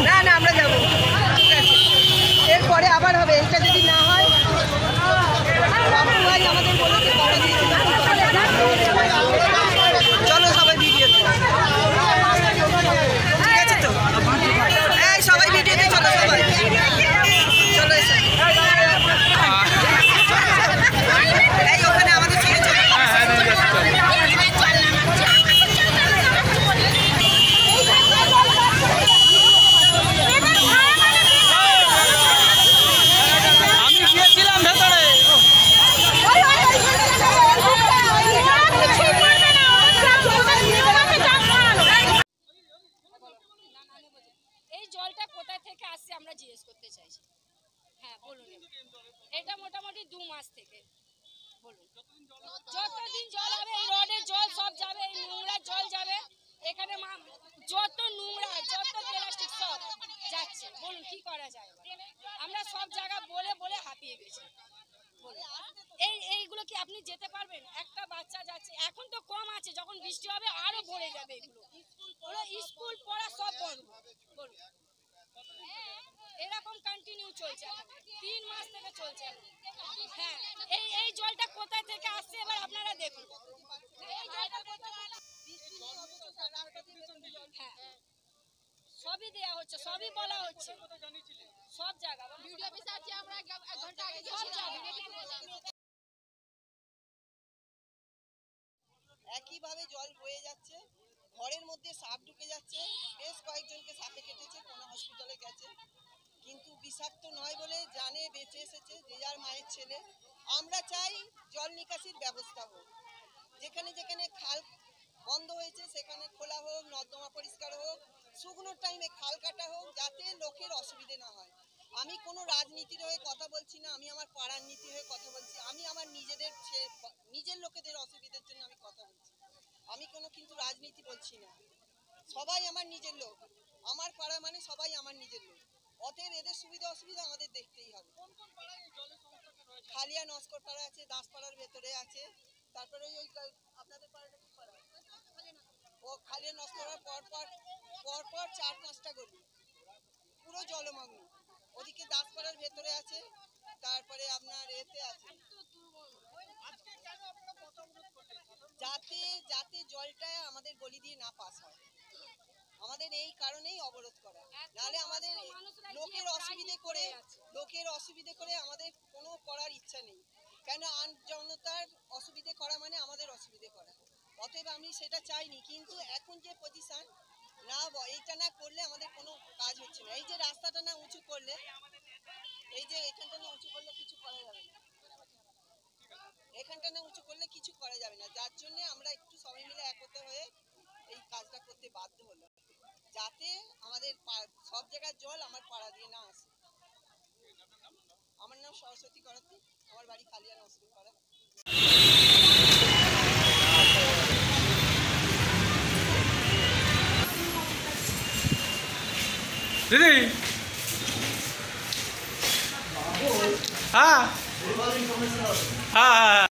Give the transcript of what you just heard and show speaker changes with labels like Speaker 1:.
Speaker 1: না না আমরা যাবো, এরপরে আবার হবে। এটা যদি না হয় বাবুভাই আমাদের বলেছে চলো সবাই ভিডিওতে, ঠিক আছে তো? এই সবাই ভিডিওতে চলো, সবাই চলো এসে এই ওখানে আমাদের ছেড়ে চলো।
Speaker 2: জলটা কোথা থেকে আসছে আমরা জিজ্ঞেস করতে চাইছি। হ্যাঁ বলুন। এটা মোটামুটি 2 মাস থেকে। বলুন যতদিন জল হবে এই রোডের জল সব যাবে, এই নোংরার জল যাবে, এখানে যত নোংরা যত প্লাস্টিক সব যাচ্ছে। বলুন কি করা যায়? আমরা সব জায়গা বলে বলে হাঁপিয়ে গেছি। এইগুলো কি আপনি যেতে পারবেন? একটা বাচ্চা যাচ্ছে, এখন তো কম আছে, যখন বৃষ্টি হবে আরো ভরে যাবে। এগুলো স্কুল পড়া সব বন্ধ। বলুন এরকম কন্টিনিউ চলছে 3 মাস থেকে চলছে। হ্যাঁ এই জলটা কোথা থেকে আসছে এবার আপনারা দেখুন। হ্যাঁ সবই দেওয়া হচ্ছে, সবই বলা হচ্ছে, সব জায়গা ভিডিও অফিসে আছে, আমরা 1 ঘন্টা আগে সব জায়গা
Speaker 1: একইভাবে জল বয়ে যাচ্ছে, ঘরের মধ্যে সাপ ঢুকে যাচ্ছে, বেশ কয়েকজনকে সাপে কেটেছে, কোনো হসপিটালে গেছে, কিন্তু বিষাক্ত নয় বলে জানে বেঁচে এসেছে যে যার মায়ের ছেলে। আমরা চাই জল নিকাশির ব্যবস্থা হোক, যেখানে যেখানে খাল বন্ধ হয়েছে সেখানে খোলা হোক, নর্দমা পরিষ্কার হোক, শুকনোর টাইমে খাল কাটা হোক, যাতে লোকের অসুবিধে না হয়। আমি কোনো রাজনীতির হয়ে কথা বলছি না, আমি আমার পাড়ার নীতি হয়ে কথা বলছি, আমি আমার নিজের লোকেদের অসুবিধার জন্য আমি কথা বলছি, আমি কোনো কিন্তু রাজনীতি বলছি না। সবাই আমার নিজের লোক, আমার পাড়া মানে সবাই আমার নিজের লোক, অতএব এদের সুবিধা অসুবিধা আমাদের দেখতেই হবে। খালিয়া নস্কর পাড়া আছে, দাসপাড়ার ভেতরে আছে, তারপরে ওই আপনাদের পাড়াটা কি পাড়া? ও খালিয়া নস্কর পরপর 4-5টা গলি পুরো জলমগ্ন। ওদিকে দাসপাড়ার ভেতরে আছে, তারপরে আপনার এতে আছে, যাতে জলটা আমাদের গলি দিয়ে না পাস হয়, আমাদের এই কারণেই অবরোধ করা। নাহলে আমাদের লোকের অসুবিধে করে আমাদের কোনো করার ইচ্ছা নেই, কেন জনতার অসুবিধে করা মানে আমাদের অসুবিধে করা। অতএব আমি সেটা চাইনি, কিন্তু এখন যে পজিশন না, এইটা না করলে আমাদের কোনো কাজ হচ্ছে না। এই যে রাস্তাটা না উঁচু করলে, এই যে এখানটা না উঁচু করলে কিছু করা যাবে না, এখানটা না উঁচু করলে কিছু করা যাবে না, যার জন্য আমরা একটু সবাই মিলে একত্র হয়ে এই কাজটা করতে বাধ্য হলো, যাতে আমাদের সব জায়গার জল আমার পাড়া দিয়ে না আসে। আমার নাম সরস্বতী করাতি, আমার বাড়ি খালিয়া নস্কর পাড়া।
Speaker 3: দিদি হ্যাঁ হ্যাঁ হ্যাঁ